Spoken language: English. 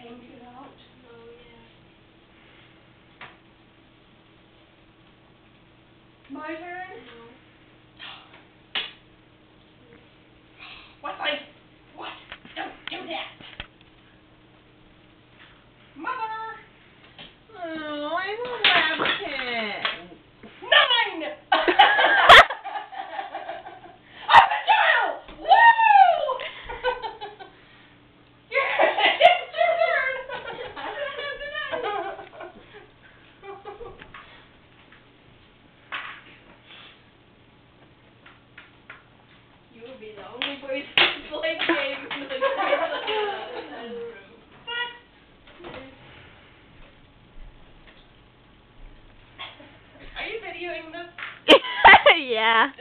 change it out. Oh, yeah. My turn? No. Wesley! What? Don't do that! Mother! Oh, I'm a rabbit. 9! I'm a child! Woo! It's your turn! I don't have to know. You would be the only person to play games with the kids on the other side of the room. Are you videoing this? Yeah.